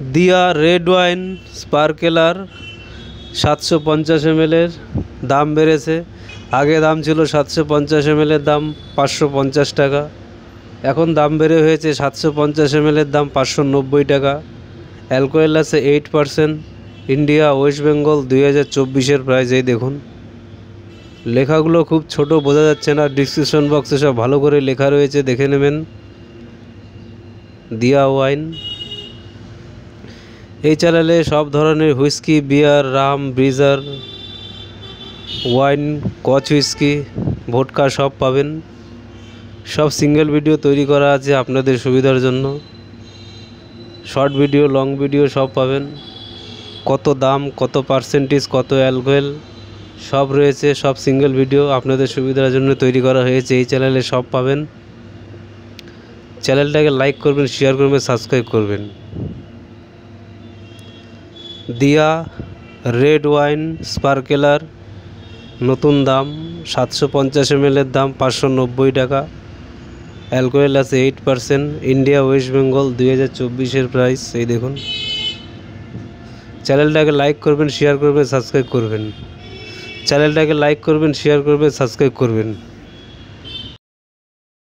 দিয়া red wine স্পার্কেলার 750 ml দাম বেড়েছে। আগে দাম ছিল 750 ml দাম 550 টাকা, এখন দাম বেড়ে হয়েছে 750 ml দাম 590 টাকা। অ্যালকোহল আছে 8%। India West Bengal 2024 price. এই দেখুন লেখাগুলো খুব ছোট, বোঝা যাচ্ছে না, ডিসক্রিপশন বক্সে সব ভালো করে লেখা রয়েছে, দেখে নেবেন। দিয়া ওয়াইন। এই চ্যানেলে সব ধরনের হুইস্কি, বিয়ার, রাম, ব্রিজার, ওয়াইন, কচ হুইস্কি, ভোডকা সব পাবেন। সব সিঙ্গেল ভিডিও তৈরি করা আছে আপনাদের সুবিধার জন্য। শর্ট ভিডিও, লং ভিডিও সব পাবেন। কত দাম, কত পার্সেন্টেজ, কত অ্যালকোহল সব রয়েছে। সব সিঙ্গেল ভিডিও আপনাদের সুবিধার জন্য তৈরি করা হয়েছে। এই চ্যানেলে সব পাবেন। চ্যানেলটাকে লাইক করবেন, শেয়ার করবেন, সাবস্ক্রাইব করবেন। দিয়া রেড ওয়াইন স্পার্কেলার নতুন দাম 750 ml দাম 590 টাকা। অ্যালকোহল আছে 8%। India West Bengal 2024 price. এই দেখুন। চ্যানেলটাকে লাইক করবেন, শেয়ার করবেন, সাবস্ক্রাইব করবেন। চ্যানেলটাকে লাইক করবেন, শেয়ার করবেন, সাবস্ক্রাইব করবেন।